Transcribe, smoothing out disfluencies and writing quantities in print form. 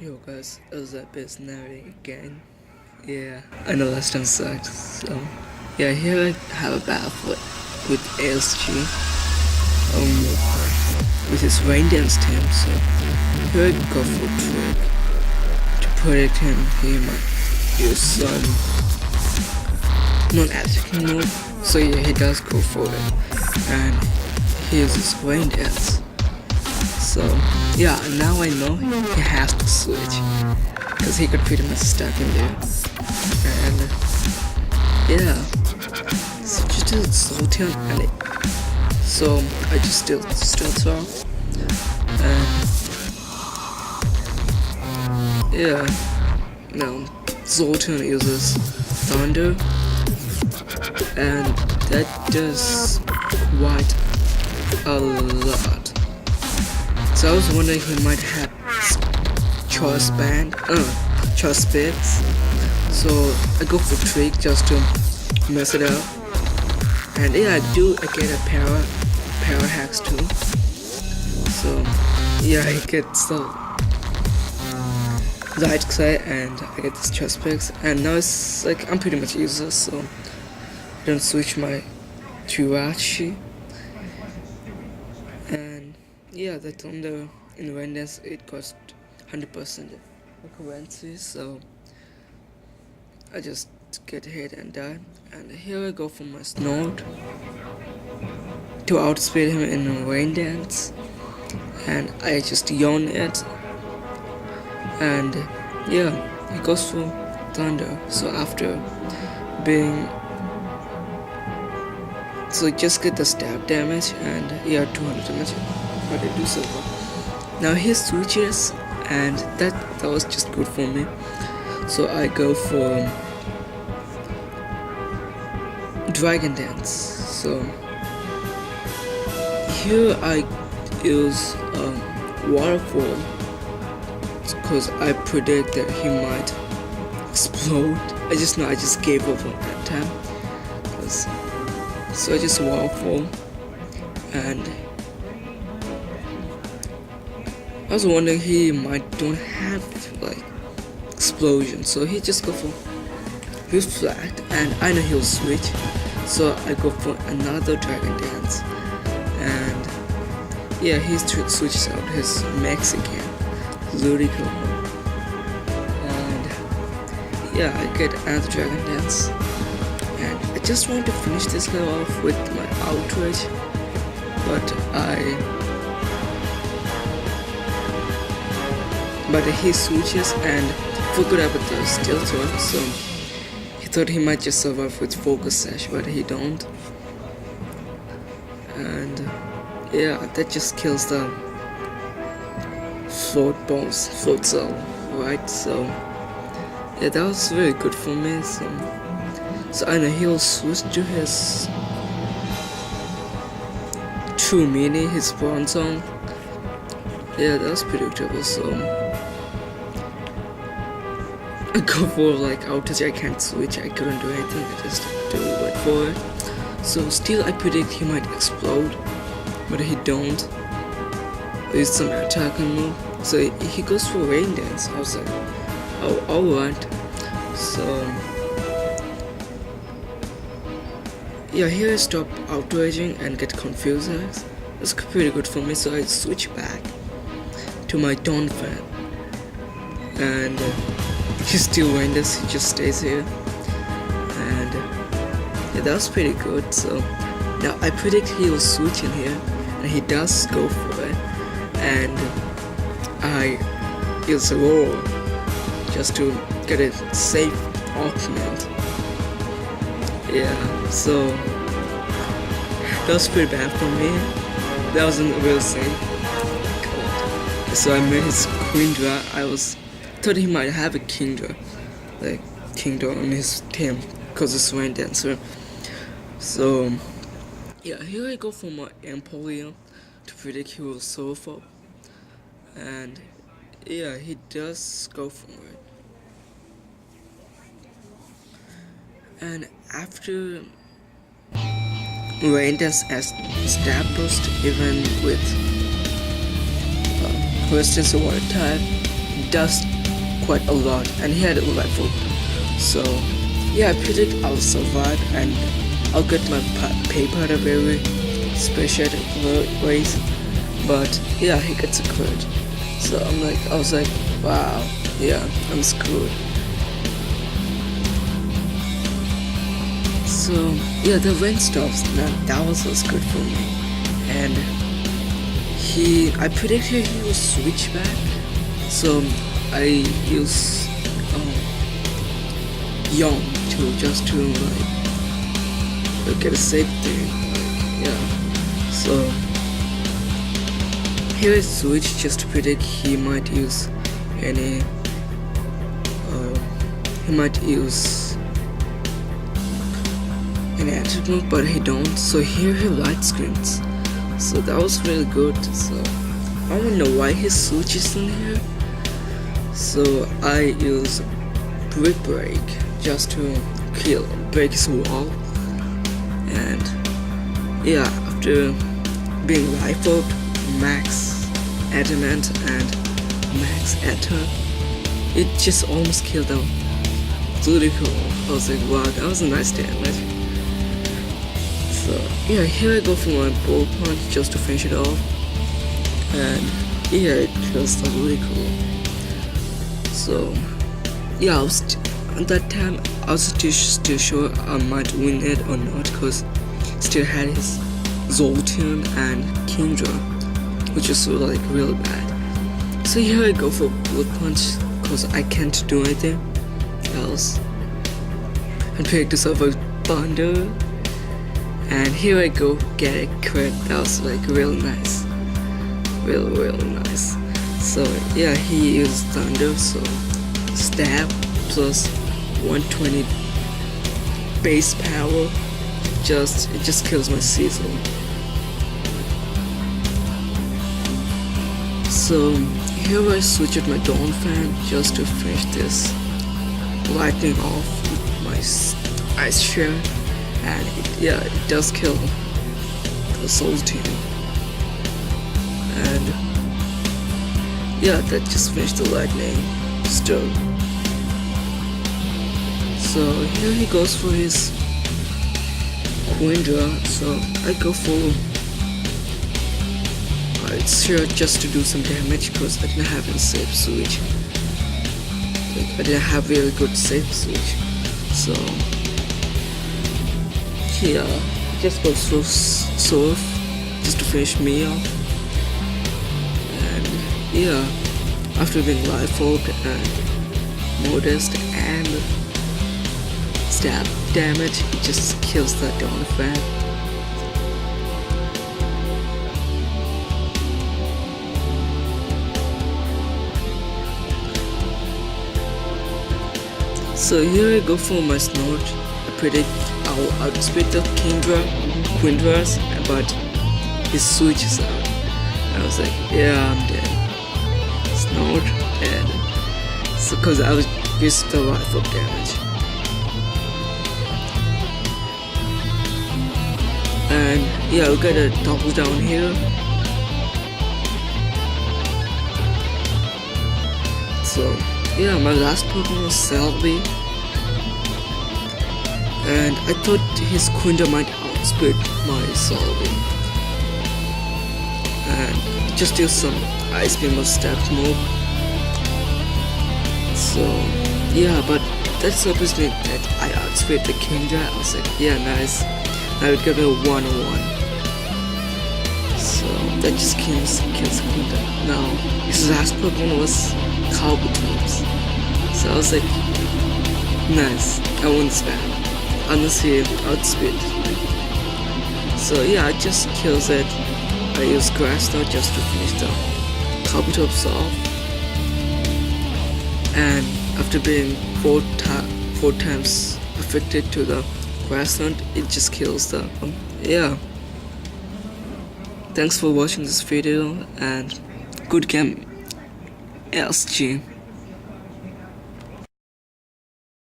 Yo guys, Zap is narrating again. Yeah, I know last time sucked, so yeah, here I have a battle with ASG, with his rain dance team, so here I go for a trick. To protect him, he might use some non-attacking move, so yeah, he does go for it, and he uses rain dance. So yeah, now I know he has to switch, because he got pretty much stuck in there. And yeah, switch to Sultan and so I just still off. And yeah, now Zoltan uses Thunder, and that does white a lot. So I was wondering he might have choice bits. So I go for trick just to mess it up. And yeah, I get a para hacks too. So yeah, I get the light side and I get this choice picks. And now it's like I'm pretty much useless, so I don't switch my Chirachi. And yeah, the Thunder in Vendas it cost 100% currency, so I just get hit and die. And here I go for my Snort to outspeed him in rain dance, and I just yawn it, and yeah, he goes for Thunder. So after being just get the stab damage, and yeah, 200 damage, but I do so well. Now he switches, and that was just good for me. So I go for Dragon Dance. So here I use Waterfall, because I predict that he might explode. I just gave up on that time. So I just Waterfall, and I was wondering he might don't have like explosion, so he just go for he's flat, and I know he'll switch, so I go for another Dragon Dance, and yeah, he switches out his Mexican Ludicrous, and yeah, I get another Dragon Dance, and I just want to finish this guy off with my outrage, but he switches and forgot about the steel sword, so he thought he might just survive with focus sash, but he don't. And yeah, that just kills the float cell, right? So yeah, that was very good for me. So I know he'll switch to his True Mini, his bronze song. Yeah, that was predictable. So I go for like outage, I can't switch, I couldn't do anything, I just do wait for it. So still I predict he might explode, but he don't. There's some attack on move, so he goes for rain dance. I was like, oh, alright. So yeah, here I stop outraging and get confused. That's pretty good for me, so I switch back to my Dawn fan, and he still wins this, he just stays here, and yeah, that was pretty good. So now I predict he will switch in here, and he does go for it, and I use a roll just to get a safe augment. Yeah, so that was pretty bad for me. That wasn't real safe. So I made his Queen draw. Thought he might have a King draw on his team, because it's rain dancer. So yeah, here I go for my Empoleon to predict he will solve up, and yeah, he does go for it. And after rain dance as stab boost, even with resistance to water type, does quite a lot, and he had a rifle. So yeah, I predict I'll survive and I'll get my paper at a very special ways. But yeah, he gets a crit. So I was like, wow, yeah, I'm screwed. So yeah, the rain stops. Now that was good for me. And I predicted he will switch back. So I use Young to get a safe thing. Yeah. So here I switch just to predict he might use any. He might use any attribute, but he don't. So here he light screens. So that was really good. So I don't know why he switches in here. So I use brick break just to break his wall. And yeah, after being rifled, max adamant and max ether, it just almost killed them. It's really cool. I was like, wow, that was a nice damage. So yeah, here I go for my bull punch just to finish it off. And yeah, it feels like really cool. So yeah, at that time I was still sure I might win it or not, because still had his Zoltan and Kindra, which is like really bad. So here I go for bullet punch because I can't do anything else. And pick this up a thunder, and here I go get a crit. That was like really nice, really nice. So yeah, he used thunder, so stab plus 120 base power. It just kills my Cecil. So here I switch at my Dawn Fan just to finish this lightning off with my ice share, and it does kill the Soul Team. And yeah, that just finished the lightning storm. So here he goes for his Quindra, so I go for it's here just to do some damage because I didn't have a safe switch. Like, I didn't have very good safe switch. So yeah, just go for Surf just to finish me off. And yeah, after being rifled and modest and stab damage, it just kills that Dawn Fan. So here I go for my Snort. I predict I'll outspeed the Quindras, but his switch is out. I was like, yeah, I'm dead. Snort dead. So cause I was used the rifle damage. And yeah, we got a double down here. So yeah, my last Pokemon was Selby. And I thought his Quindra might outspeed my Selby. And just use some Ice Beam or Step move. So yeah, but that supposed to mean that I outspeed the Kindra. I was like, yeah, nice. I would give it a 1-1. So that just kills Kindra. Now his last Pokemon was Kabutops. So I was like, nice, I won't spam unless he outspeed. So yeah, I just kills it. I use Grass Knot just to finish the Kabutops off. And after being four times affected to the Grass Knot, it just kills the yeah. Thanks for watching this video and good game, SG.